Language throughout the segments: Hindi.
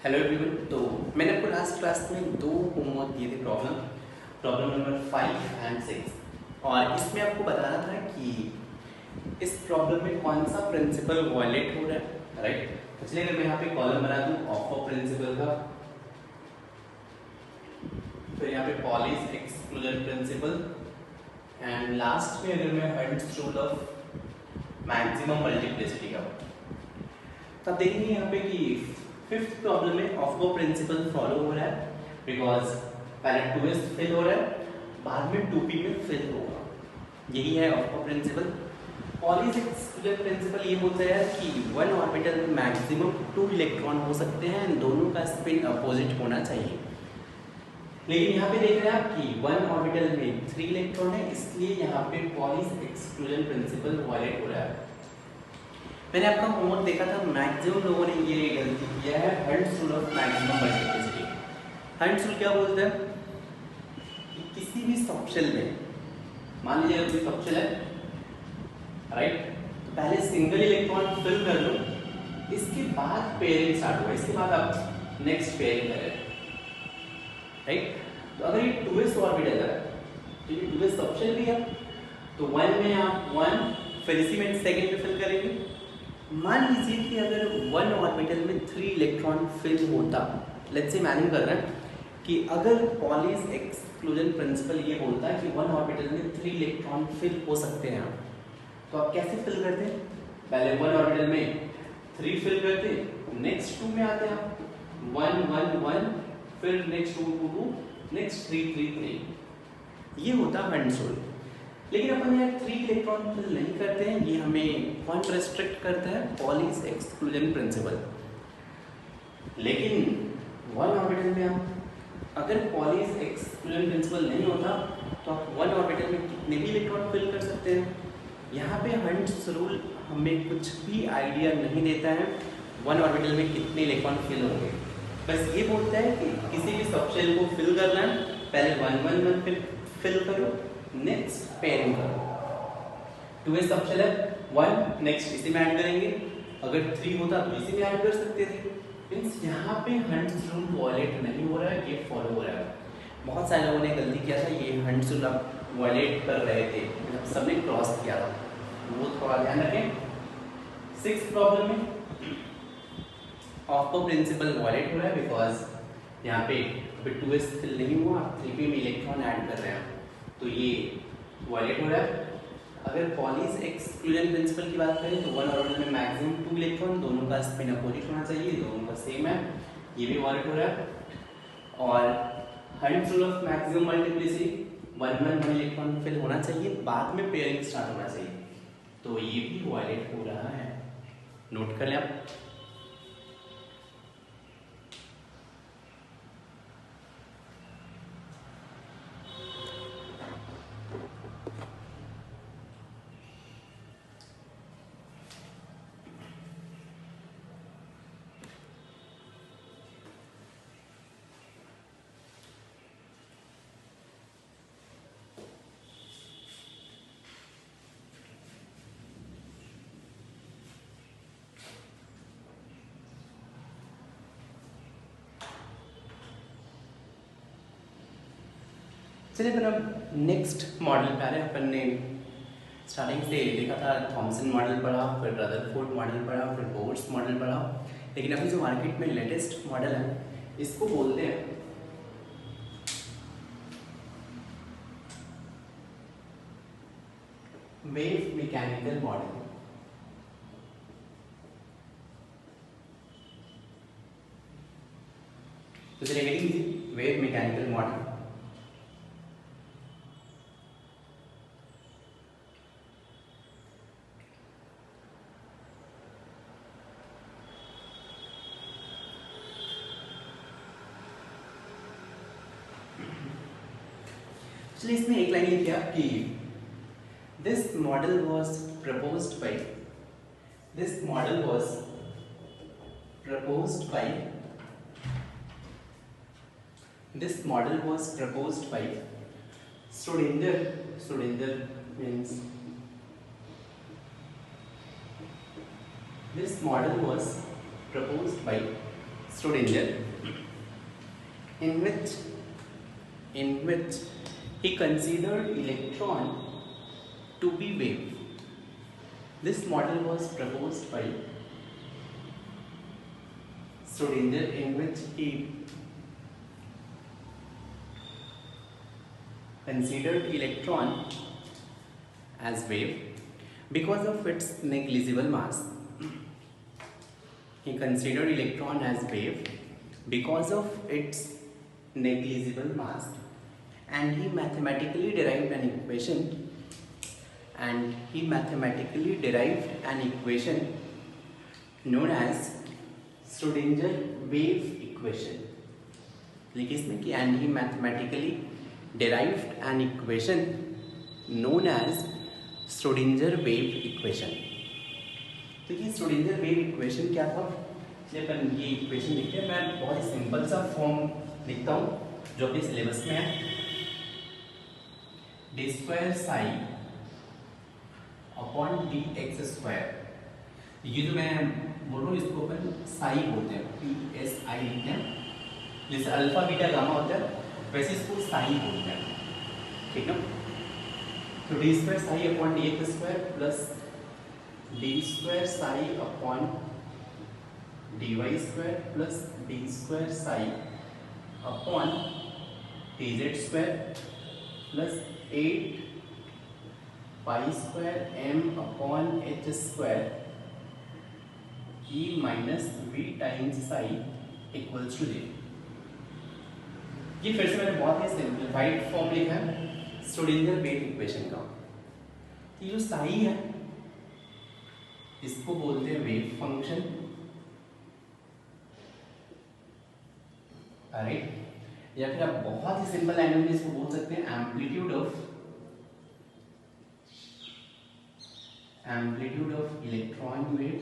Hello everyone. तो मैंने आपको लास्ट क्लास में दो होमवर्क दिए थे, प्रॉब्लम नंबर 5 एंड 6, और इसमें आपको बताना था कि इस प्रॉब्लम में कौन सा प्रिंसिपल वायलेट हो रहा है, राइट। तो चलिए अगर मैं यहाँ पे कॉलम बना दूँ ऑफ प्रिंसिपल का, फिर यहाँ पे Pauli's exclusion principle, and last में अगर मैं hunts rule of maximum multiplicity का, तब देखेंगे यहाँ पे कि फिफ्थ प्रॉब्लम में ऑफ को प्रिंसिपल फॉलो हो रहा है, बिकॉज पहले 2s फिल हो रहा है, बाद में 2p में फिल होगा। यही है ऑफ को प्रिंसिपल। पॉलीज एक्सक्लूजन प्रिंसिपल ये बोलता है कि वन ऑर्बिटल में मैक्सिमम 2 इलेक्ट्रॉन हो सकते हैं एंड दोनों का स्पिन अपोजिट होना चाहिए। लेकिन यहाँ पे देख रहे हैं आप कि वन ऑर्बिटल में 3 इलेक्ट्रॉन है, इसलिए यहाँ पे पॉलीज एक्सक्लूजन प्रिंसिपल वायलेट हो रहा है। मैंने आपका होमवर्क देखा था, मैक्सिमम लोगों ने ये गलती किया है, hunts rule of maximum multiplicity. Hunts rule क्या बोलता है कि किसी भी सबशेल में, मान लीजिए कोई सबशेल है, राइट, तो पहले सिंगल इलेक्ट्रॉन फिल कर लो, इसके बाद पेयरिंग स्टार्ट होगा, इसके बाद आप नेक्स्ट पेयरिंग करें, राइट। तो अगर ये 2s ऑर्बिटल है तो ये 2s सबशेल भी है, तो 1 में आप 1, फिर इसी में सेकंड में फिल करेंगे। मान लीजिए कि अगर वन ऑर्बिटल में 3 इलेक्ट्रॉन फिल होता, लेट्स से इमेजिन कर रहे हैं कि अगर पॉलीज एक्सक्लूजन प्रिंसिपल ये बोलता है कि वन ऑर्बिटल में 3 इलेक्ट्रॉन फिल हो सकते हैं, तो आप कैसे फिल करते हैं? पहले वन ऑर्बिटल में 3 फिल करते, नेक्स्ट 2 में आते हैं आप 1 1 1, फिर नेक्स्ट 2 2 2, नेक्स्ट 3 3 3। ये होता है हंट्स रूल। लेकिन अपन यहाँ 3 इलेक्ट्रॉन फिल नहीं करते हैं, ये हमें कौन रेस्ट्रिक्ट करता है? Pauli's exclusion principle. लेकिन वन ऑर्बिटल में आप अगर पॉलीज एक्सक्लूजन प्रिंसिपल नहीं होता तो आप वन ऑर्बिटल में कितने भी इलेक्ट्रॉन फिल कर सकते हैं। यहाँ पे हंट्स रूल हमें कुछ भी आइडिया नहीं देता है वन ऑर्बिटल में कितने इलेक्ट्रॉन फिल होंगे, बस ये बोलता है कि किसी भी सबशेल को फिल करना है, पहले 1 1 1 फिल करो, नेक्स्ट पेयरिंग करो। 2s सबशेल है 1, नेक्स्ट इसी में ऐड करेंगे, अगर 3 होता तो इसी में ऐड कर सकते थे। मींस यहाँ पे हंट्स रूल वायलेट नहीं हो रहा है, ये फॉलो हो रहा है। बहुत सारे लोगों ने गलती किया था, ये हंट्स रूल आप वायलेट कर रहे थे, मतलब सबने क्रॉस किया था, वो थोड़ा ध्यान रखें। 6th प्रॉब्लम में ऑफ को प्रिंसिपल वायलेट हो रहा है, बिकॉज यहाँ पे अभी 2s फिल नहीं हुआ, 3p में इलेक्ट्रॉन ऐड कर रहे हैं, तो ये वायलेट हो रहा है। अगर पॉलीज एक्सक्लूजन प्रिंसिपल की बात करें तो वन ऑर्बिटल में मैक्सिमम 2 इलेक्ट्रॉन, दोनों का स्पिन अपोजिट होना चाहिए, दोनों का सेम है, ये भी वायलेट हो रहा है। और Hund's rule of maximum multiplicity 1 1 1 electron fill होना चाहिए, बाद में पेयरिंग स्टार्ट होना चाहिए, तो ये भी वायलेट हो रहा है। नोट कर लें आप। चलिए फिर अब नेक्स्ट मॉडल पे आ रहे हैं। अपन ने स्टार्टिंग से देखा था, थॉमसन मॉडल पढ़ा, फिर रदरफोर्ड मॉडल पढ़ा, फिर बोर्स मॉडल पढ़ा, लेकिन अभी जो मार्केट में लेटेस्ट मॉडल है इसको बोलते हैं वेव मैकेनिकल मॉडल। तो चलिए हेडिंग लीजिए, वेव मैकेनिकल मॉडल। चलिए इसमें एक लाइन लिखिए आप कि this model was proposed by Schrödinger means this model was proposed by Schrodinger, in which he considered electron to be wave. This model was proposed by Schrodinger, in which he considered electron as wave because of its negligible mass. He considered electron as wave because of its negligible mass, and he mathematically derived an equation known as Schrodinger wave equation. लिखिए इसमें कि and he mathematically derived an equation known as Schrodinger wave equation. तो ये Schrodinger wave equation क्या था? चलिए अपन ये इक्वेशन लिखते हैं. मैं बहुत ही सिंपल सा फॉर्म लिखता हूँ जो अपने सिलेबस में है. D square psi upon D x square. ये जो मैं बोल रहा हूँ इसको अपन साई बोलते हैं, पी एस आई लिखते हैं. जैसे अल्फा बीटा गामा होता है वैसे इसको साई बोलते हैं. ठीक है. तो D square psi upon D x square plus D square psi upon D Y square plus D square psi upon D Z square plus 8 pi square M upon H square E minus V times psi equals to 0. ये फिर से मैंने बहुत ही सिंप्लीफाइड फॉर्म लिखा है श्रोडिंगर वेव इक्वेशन का. ये जो साई है इसको बोलते हैं वेव फंक्शन. राइट. या फिर आप बहुत ही सिंपल लैंग्वेज में इसको बोल सकते हैं एम्पलीट्यूड ऑफ इलेक्ट्रॉन वेव.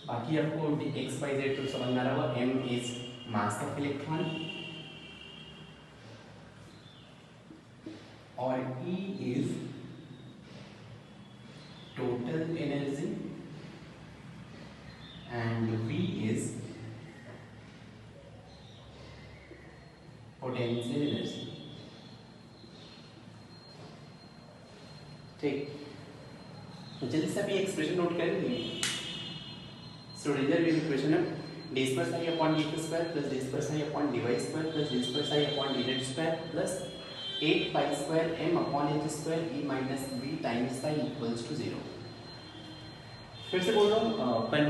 बाकी आपको एक्स वाई जेड तो समझ में आ रहा होगा. M is mass of electron और E is total energy and V is potential energy. ठीक. जल्दी से अभी एक्सप्रेशन नोट करेंगे. श्रोडिंगर वेव इक्वेशन है D square psi upon D x square plus D square psi upon D Y square plus D square psi upon D Z square plus 8 pi square M upon H square E minus V times psi equals to 0. फिर से बोल रहा हूँ अपन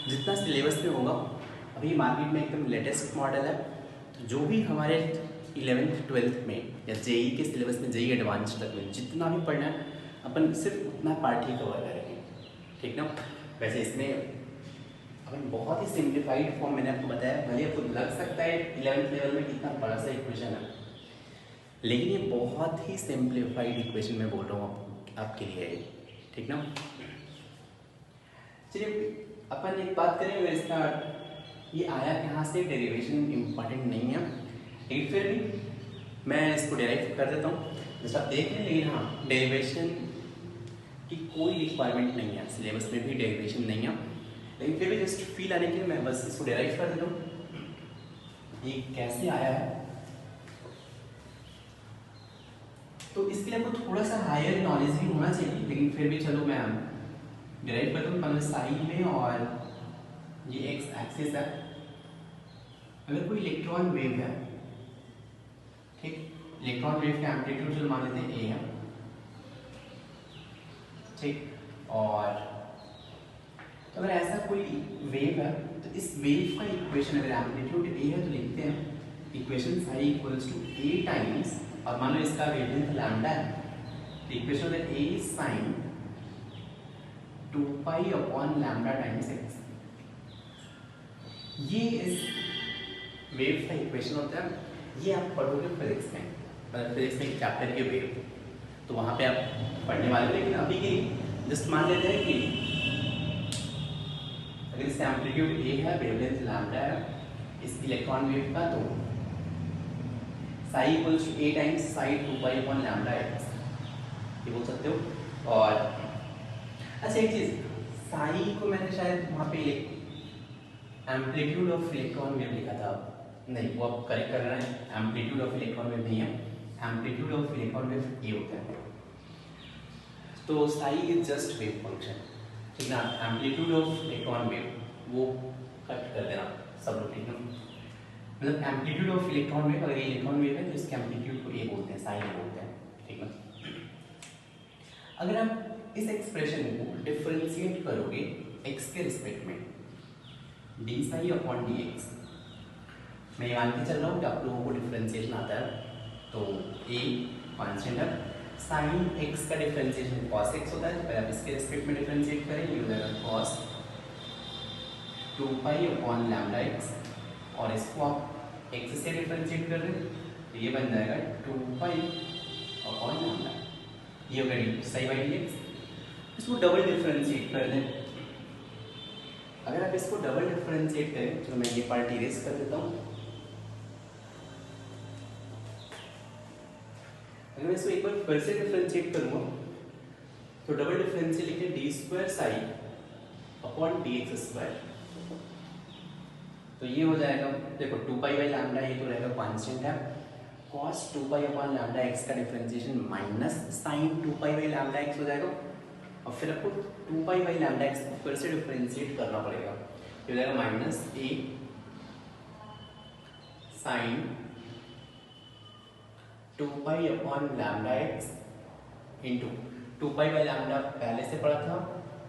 जितना सिलेबस में होगा अभी मार्केट में एकदम लेटेस्ट मॉडल है. तो जो भी हमारे 11th 12th में या जेई के सिलेबस में जेई एडवांस तक में जितना भी पढ़ना है अपन सिर्फ उतना पार्ट ही कवर करेंगे. ठीक ना. वैसे इसमें अपन बहुत ही सिंप्लीफाइड फॉर्म मैंने आपको बताया. भले आपको लग सकता है 11th लेवल में कितना बड़ा सा इक्वेशन है, लेकिन ये बहुत ही सिंप्लीफाइड इक्वेशन में बोल रहा हूँ आपके लिए. ठीक ना. चलिए अपन एक बात करें इसका ये आया कहाँ से. डेरिवेशन इम्पॉर्टेंट नहीं है लेकिन फिर भी मैं इसको डेराइव कर देता हूँ जैसा आप देख लें. लेकिन हाँ डेरिवेशन की कोई रिक्वायरमेंट नहीं है, सिलेबस में भी डेरिवेशन नहीं है, लेकिन फिर भी जस्ट फील आने के लिए मैं बस इसको डेराइव कर देता हूँ. ये कैसे आया है तो इसके लिए आपको थोड़ा सा हायर नॉलेज भी होना चाहिए, लेकिन फिर भी चलो मैं डिराइव करता हूँ. पहले साई में और ये एक्स एक्सिस है. अगर कोई इलेक्ट्रॉन वेव है, ठीक, इलेक्ट्रॉन वेव का एम्पलीट्यूड जो मान लेते हैं ए है. ठीक. और तो अगर ऐसा कोई वेव है तो इस वेव का इक्वेशन अगर एम्पलीट्यूड ए है तो लिखते हैं equation psi equals to A times, और मान लो इसका वेवलेंथ लैम्डा है तो इक्वेशन है a sin 2 pi upon lambda times x. ये इस वेव का इक्वेशन होता है. ये आप पढ़ोगे फिजिक्स में, फिजिक्स में चैप्टर के वेव, तो वहाँ पे आप पढ़ने वाले हो. लेकिन अभी के जस्ट मान लेते हैं कि अगर इसका एम्पलीट्यूड a है, वेवलेंथ लैम्डा है इस इलेक्ट्रॉन वेव का, तो psi equals to a times psi 2 pi upon lambda x, ये बोल सकते हो. और अच्छा एक चीज, साई को मैंने शायद वहाँ पे एम्पलीट्यूड ऑफ इलेक्ट्रॉन वेव लिखा था, नहीं वो आप करेक्ट कर रहे हैं, एम्पलीट्यूड ऑफ इलेक्ट्रॉन वेव नहीं है, एम्पलीट्यूड ऑफ इलेक्ट्रॉन वेव ए होता है। तो Sai is just wave function, ठीक ना। एम्पलीट्यूड ऑफ इलेक्ट्रॉन वेव वो कट कर देना सब लोग, ठीक है। मतलब एम्पलीट्यूड ऑफ इलेक्ट्रॉन वेव, अगर ये इलेक्ट्रॉन वेव है तो इसके एम्पलीट्यूड को ए बोलते हैं, साई बोलते हैं, ठीक है। अगर आप इस एक्सप्रेशन को डिफरेंशिएट करोगे एक्स के रिस्पेक्ट में, D Sai upon D x, मैं ये मान के चल रहा हूँ कि आप लोगों को डिफरेंशिएशन आता है, तो ए कॉन्स्टेंट है, साइन एक्स का डिफरेंशिएशन कॉस एक्स होता है, तो पहले आप इसके रिस्पेक्ट में डिफरेंशिएट करें, ये हो जाएगा cos 2 pi upon lambda x, और इसको आप एक्स से डिफरेंशिएट कर रहे हैं तो ये बन जाएगा 2 पाई अपॉन लैम्डा, ये हो गया साई बाई डी एक्स। इसको डबल डिफरेंशिएट कर दें, अगर आप इसको डबल डिफरेंशिएट करें तो मैं ये पार्ट इरेज कर देता हूँ। अगर मैं इसको एक बार फिर से डिफरेंशिएट करूँगा तो डबल डिफरेंशियल लिखे D square psi upon D x square, तो ये हो जाएगा, देखो 2 पाई बाई लैम्डा ये तो रहेगा कांस्टेंट है, cos 2 pi upon lambda X का differentiation minus sine 2 pi by lambda X हो जाएगा, और फिर आपको 2 पाई बाई लैम्डा एक्स को फिर से डिफरेंशिएट करना पड़ेगा, ये हो जाएगा minus a sine 2 pi upon lambda x into 2 pi by lambda पहले से पढ़ा था,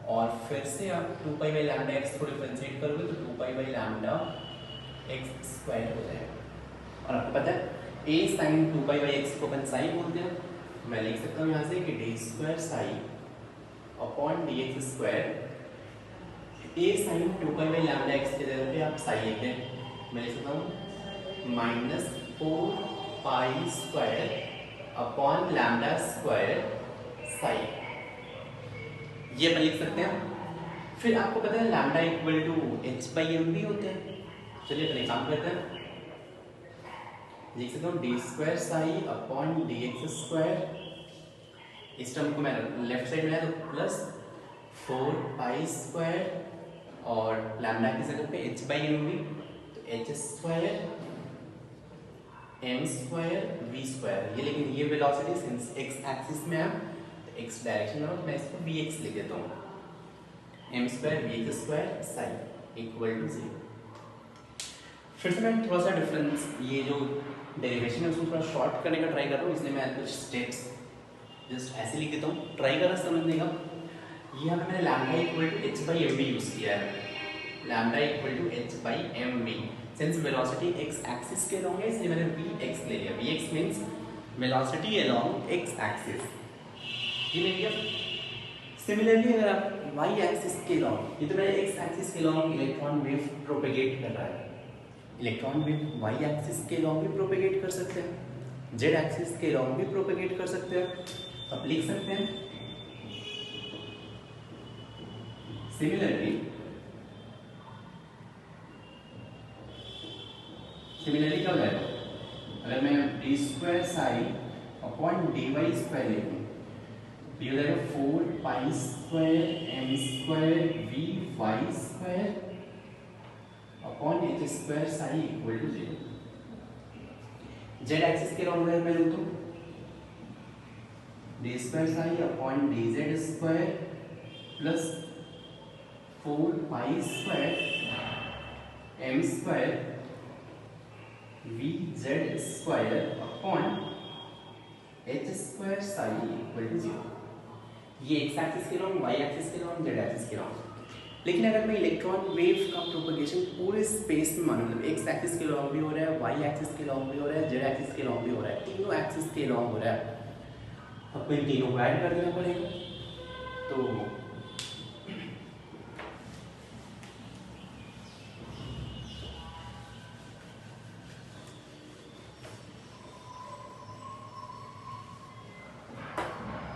और फिर से आप 2 पाई बाई लैम्डा एक्स को डिफरेंशिएट करोगे तो 2 pi by lambda x square हो जाएगा। और आपको पता है a sine 2 pi by x को अपन साई बोलते हैं, मैं लिख सकता हूँ यहाँ से कि d square psi upon D x square, a sine 2 pi by lambda x की जगह पे आप साई लिख दें, मैं लिख सकता हूँ minus 4 pi square upon lambda square psi, ये अपन लिख सकते हैं। फिर आपको पता है lambda equal to H by m भी होते हैं, चलिए अपन एक काम करते हैं, लिख सकता हूँ d square psi upon D x square, इस टर्म को मैं लेफ्ट साइड में है तो प्लस 4 पाई स्क्वायर और लैम्डा की जगह पे एच बाई एम भी, तो h square M square v square, ये लेकिन ये वेलोसिटी सिंस एक्स एक्सिस में है तो एक्स डायरेक्शन में, तो मैं इसको वी एक्स लिख देता हूँ, m square v x square psi equal to 0। फिर से मैं थोड़ा सा डिफरेंस, ये जो डेरिवेशन है उसको थोड़ा शॉर्ट करने का ट्राई कर रहा हूँ, इसलिए मैं कुछ स्टेप्स जस्ट ऐसे लिख देता हूँ, ट्राई करना समझने का। यहाँ पे मैंने lambda equal to H by M B use किया है, lambda equal to H by M B, since velocity X axis के अलोंग है इसलिए मैंने वी एक्स ले लिया, V X means velocity along X axis, ये ले लिया। सिमिलरली अगर आप वाई एक्सिस के अलोंग, ये तो मेरे एक्स एक्सिस के अलोंग इलेक्ट्रॉन वेव प्रोपेगेट कर रहा है, इलेक्ट्रॉन वेव वाई एक्सिस के अलोंग भी प्रोपेगेट कर सकते हैं, जेड एक्सिस के अलोंग भी प्रोपेगेट कर सकते हैं, आप लिख सकते हैं सिमिलरली क्या हो जाएगा, अगर मैं D square psi upon D Y square लिखूँ तो ये हो जाएगा 4 pi square M square V Y square upon H square psi equal to 0। Z axis के अलोंग मैं लूँ तो D square psi upon D Z square plus 4 pi square M square V Z square upon H square psi equal to 0। ये एक्स एक्सिस के अलोंग, वाई एक्सिस के अलोंग, जेड एक्सिस के अलोंग। लेकिन अगर मैं इलेक्ट्रॉन वेव का प्रोपगेशन पूरे स्पेस में मानूं, मतलब एक्स एक्सिस के अलोंग भी हो रहा है, वाई एक्सिस के अलोंग भी हो रहा है, जेड एक्सिस के अलोंग भी हो रहा है, तीनों एक्सिस के अलोंग हो रहा है, आपको इन तीनों को ऐड कर देना पड़ेगा। तो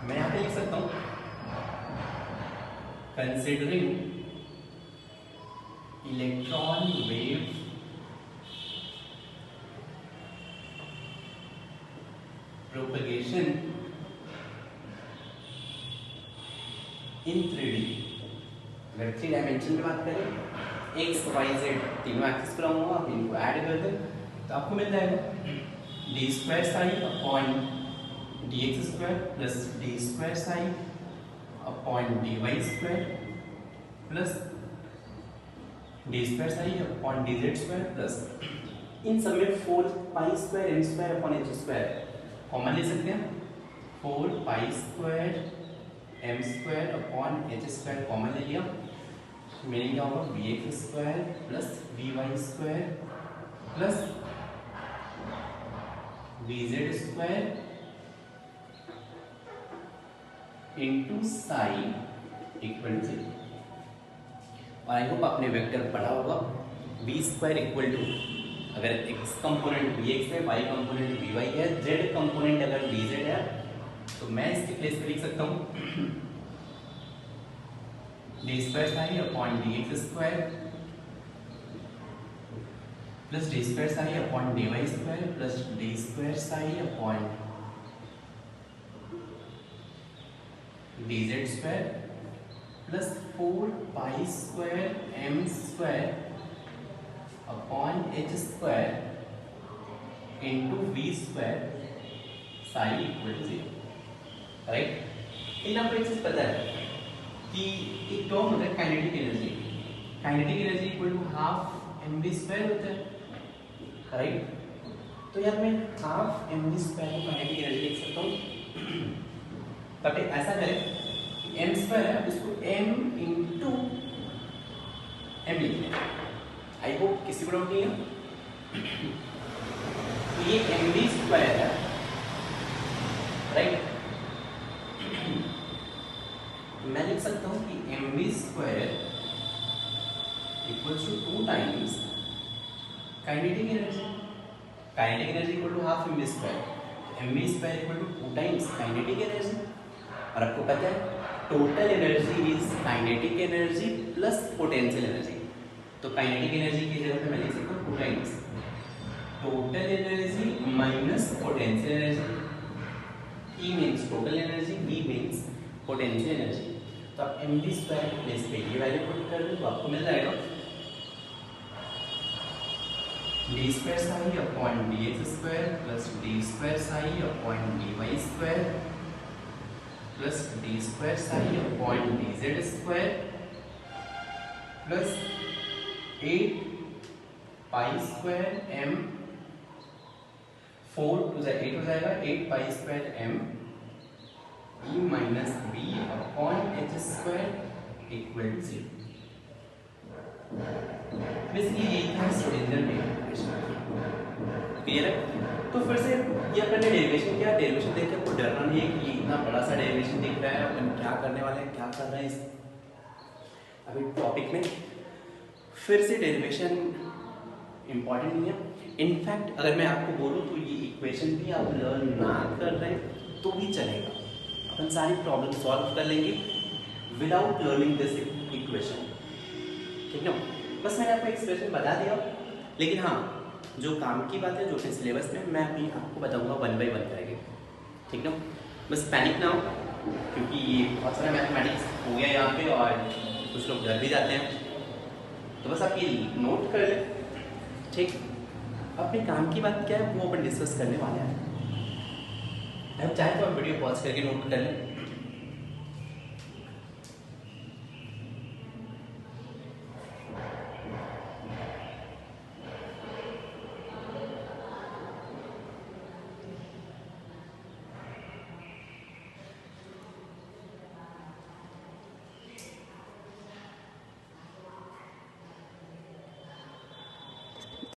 मैं यहाँ पे लिख सकता हूँ कंसिडरिंग इलेक्ट्रॉन वेव प्रोपगेशन इन 3D, अगर 3 डायमेंशन में बात करें एक्स वाई जेड तीनों एक्सिस पर होगा, आप इनको ऐड कर दें तो आपको मिल जाएगा D square psi upon D x square plus D square psi upon D Y square plus D square psi upon D Z square plus इन सब में 4 pi square M square upon H square common ले सकते हैं। 4 pi square M square upon H square common ले लिया, मीनिंग क्या होगा B X square plus B Y square plus B Z square into sign equal to, और आई होप आपने वेक्टर पढ़ा होगा बी स्क्वायर इक्वल टू, अगर x कंपोनेंट बी एक्स है, y कंपोनेंट बी वाई है, z कंपोनेंट अगर डी जेड है तो मैं इसके प्लेस पे लिख सकता हूँ d square psi upon D x square plus D square psi upon D Y square plus D square psi upon D Z square plus 4 pi square M square upon H square into V square psi equal to 0, right. इन आपको एक चीज पता है कि एक टर्म होता है kinetic energy, kinetic energy equal to half m v square होता है, राइट। तो यार मैं हाफ एम वी स्क्वायर को काइनेटिक एनर्जी लिख सकता हूँ, तब ऐसा करें एम स्क्वायर है इसको एम इंटू एम लिख लें, आई होप किसी को डाउट नहीं है। तो ये एम वी स्क्वायर है, राइट। मैं लिख सकता हूं कि m v square equals to 2 times kinetic energy, kinetic energy equal to half m v square, m v square equal to 2 times kinetic energy, और आपको पता है total energy is kinetic energy plus potential energy, तो काइनेटिक एनर्जी की जगह पे मैं लिख सकता हूँ 2 times total energy minus potential energy, E means total energy, V means potential energy. तो आप एम वी स्क्वायर के प्लेस पे ये वैल्यू पुट कर दो तो आपको मिल जाएगा D square psi upon D x square plus D square psi upon D Y square plus D square psi upon D Z square plus 8 pi square m 4 to 8 हो जाएगा, 8 pi square m E minus V upon H square equal to 0। Basically यही था श्रोडिंगर डेरिवेशन, क्लियर है। तो फिर से ये अपन ने डेरिवेशन किया, डेरिवेशन देख के आपको डरना नहीं है कि ये इतना बड़ा सा डेरिवेशन दिख रहा है, अपन क्या करने वाले हैं, क्या कर रहे हैं इस अभी टॉपिक में। फिर से डेरिवेशन इंपॉर्टेंट नहीं है, इनफैक्ट अगर मैं आपको बोलूँ तो ये इक्वेशन भी आप लर्न ना कर रहे हैं तो भी चलेगा, अपन सारी प्रॉब्लम सॉल्व कर लेंगे विदाउट लर्निंग दिस इक्वेशन, ठीक है। बस मैंने आपको एक्सप्रेशन बता दिया, लेकिन हाँ जो काम की बात है जो कि सिलेबस में मैं अभी आपको बताऊंगा 1 बाय 1 करके, ठीक है। बस पैनिक ना हो क्योंकि ये बहुत सारा मैथमेटिक्स हो गया यहाँ पे और कुछ लोग डर भी जाते हैं, तो बस आप ये नोट कर लें, ठीक। अपने काम की बात क्या है वो अपन डिस्कस करने वाले हैं। अब चाहे तो आप वीडियो पॉज करके नोट कर लें,